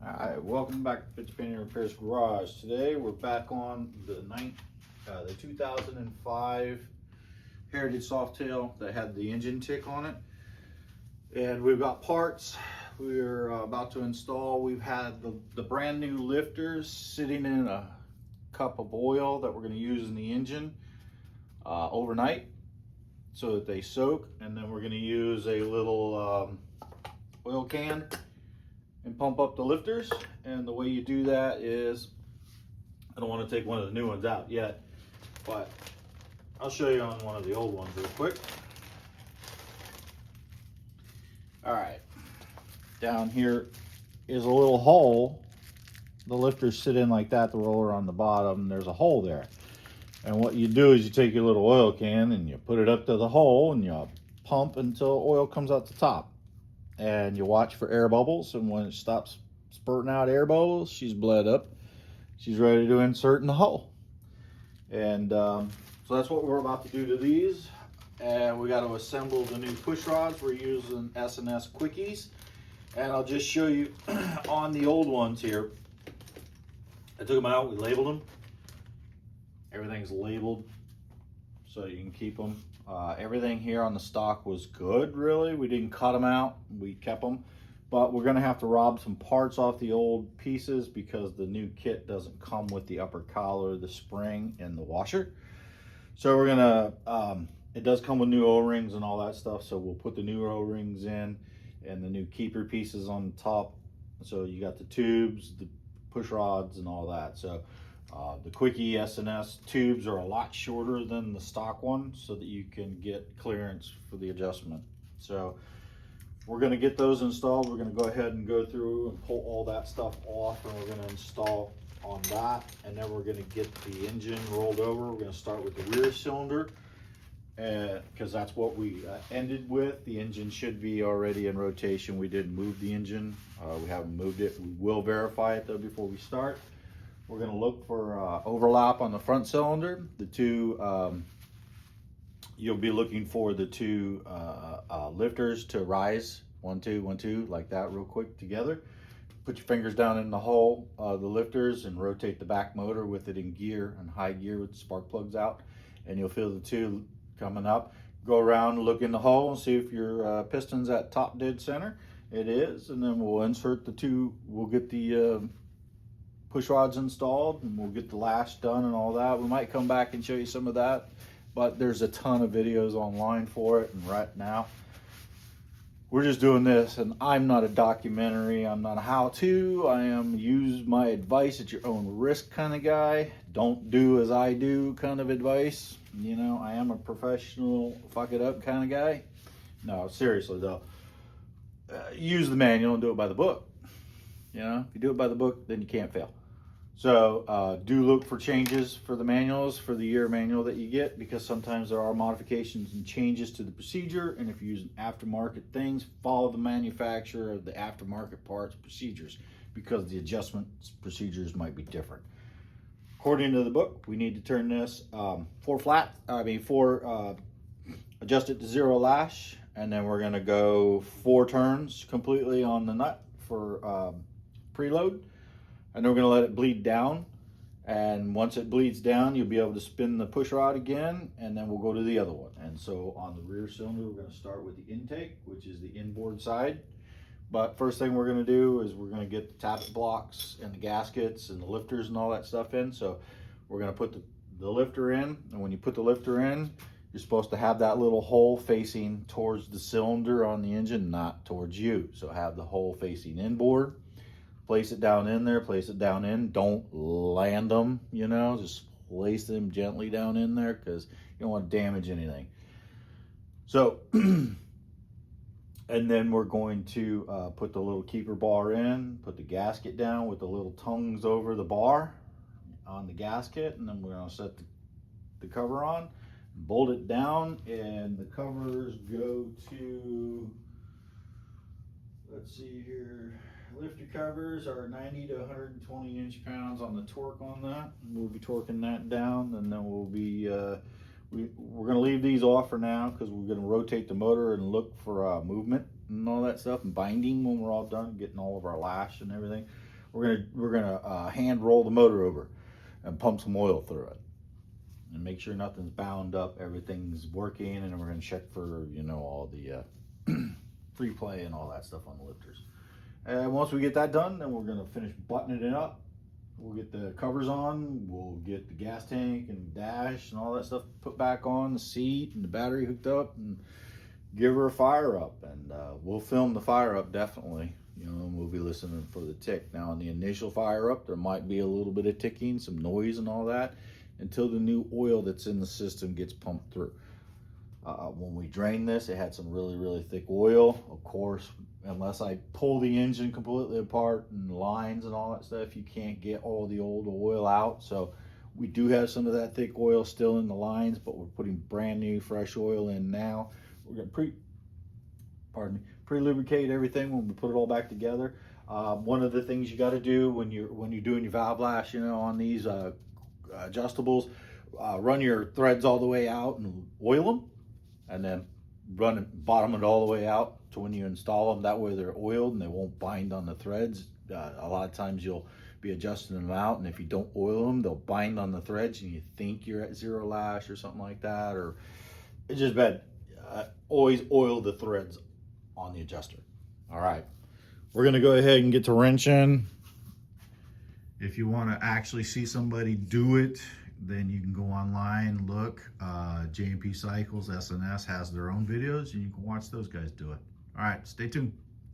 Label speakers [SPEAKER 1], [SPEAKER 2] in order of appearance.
[SPEAKER 1] Alright, welcome back to Pitch Painting Repairs Garage. Today we're back on the 2005 Heritage Softail that had the engine tick on it. And we've got parts we're about to install. We've had the brand new lifters sitting in a cup of oil that we're going to use in the engine overnight so that they soak. And then we're going to use a little oil can and pump up the lifters. And the way you do that is, I don't want to take one of the new ones out yet, but I'll show you on one of the old ones real quick. All right, down here is a little hole. The lifters sit in like that, the roller on the bottom, there's a hole there. And what you do is you take your little oil can and you put it up to the hole and you pump until oil comes out the top. And you watch for air bubbles, and when it stops spurting out air bubbles, she's bled up. She's ready to insert in the hole. And so that's what we're about to do to these. And we got to assemble the new push rods. We're using S&S Quickies. And I'll just show you on the old ones here. I took them out, we labeled them. Everything's labeled so you can keep them. Everything here on the stock was good, really. We didn't cut them out, we kept them. But we're gonna have to rob some parts off the old pieces because the new kit doesn't come with the upper collar, the spring, and the washer. So we're gonna, it does come with new O-rings and all that stuff, so we'll put the new O-rings in and the new keeper pieces on the top. So you got the tubes, the push rods, and all that. So the Quickie S&S tubes are a lot shorter than the stock one so that you can get clearance for the adjustment. So we're going to get those installed. We're going to go ahead and go through and pull all that stuff off, and we're going to install on that. And then we're going to get the engine rolled over. We're going to start with the rear cylinder because that's what we ended with. The engine should be already in rotation. We didn't move the engine. We haven't moved it. We will verify it though before we start. We're going to look for overlap on the front cylinder. The two, you'll be looking for the two lifters to rise, 1, 2, 1, 2, like that real quick together. Put your fingers down in the hole, the lifters, and rotate the back motor with it in gear, and high gear with the spark plugs out. And you'll feel the two coming up. Go around, look in the hole, and see if your piston's at top dead center. It is, and then we'll insert the two, we'll get the push rods installed, and we'll get the lash done and all that. We might come back and show you some of that, but there's a ton of videos online for it. And right now we're just doing this, and I'm not a documentary, I'm not a how-to, I am use my advice at your own risk kind of guy. Don't do as I do kind of advice. You know, I am a professional fuck it up kind of guy. No, seriously though, use the manual and do it by the book. You know, if you do it by the book, then you can't fail. So do look for changes for the manuals, for the year manual that you get, because sometimes there are modifications and changes to the procedure. And if you're using aftermarket things, follow the manufacturer of the aftermarket parts procedures, because the adjustment procedures might be different. According to the book, we need to turn this adjust it to 0 lash, and then we're going to go 4 turns completely on the nut for preload. And then we're going to let it bleed down, and once it bleeds down, you'll be able to spin the push rod again, and then we'll go to the other one. And so on the rear cylinder, we're going to start with the intake, which is the inboard side. But first thing we're going to do is we're going to get the tappet blocks and the gaskets and the lifters and all that stuff in. So we're going to put the lifter in, and when you put the lifter in, you're supposed to have that little hole facing towards the cylinder on the engine, not towards you. So have the hole facing inboard. Place it down in there, place it down in. Don't land them, you know, just place them gently down in there because you don't want to damage anything. So, and then we're going to put the little keeper bar in, put the gasket down with the little tongues over the bar on the gasket, and then we're going to set the cover on, bolt it down, and the covers go to, let's see here, lifter covers are 90 to 120 inch-pounds on the torque on that. We'll be torquing that down, and then we'll be we're going to leave these off for now because we're going to rotate the motor and look for movement and all that stuff, and binding when we're all done, getting all of our lash and everything. we're gonna hand roll the motor over and pump some oil through it and make sure nothing's bound up, everything's working, and then we're gonna check for, you know, all the free play and all that stuff on the lifters. And once we get that done, then we're gonna finish buttoning it up. We'll get the covers on, we'll get the gas tank and dash and all that stuff put back on, the seat and the battery hooked up, and give her a fire up. And we'll film the fire up definitely. You know, we'll be listening for the tick. Now on the initial fire up, there might be a little bit of ticking, some noise and all that, until the new oil that's in the system gets pumped through. When we drained this, it had some really thick oil. Of course, unless I pull the engine completely apart and lines and all that stuff, you can't get all the old oil out. So we do have some of that thick oil still in the lines, but we're putting brand new fresh oil in now. We're gonna pre-lubricate everything when we put it all back together. One of the things you got to do when you're doing your valve lash, you know, on these adjustables, run your threads all the way out and oil them, and then bottom it all the way out to when you install them. That way they're oiled and they won't bind on the threads. A lot of times you'll be adjusting them out, and if you don't oil them, they'll bind on the threads and you think you're at zero lash or something like that, or it's just bad. Always oil the threads on the adjuster. All right, we're gonna go ahead and get to wrenching. If you want to actually see somebody do it, then you can go online, look. J&P Cycles, SNS has their own videos, and you can watch those guys do it. All right, stay tuned.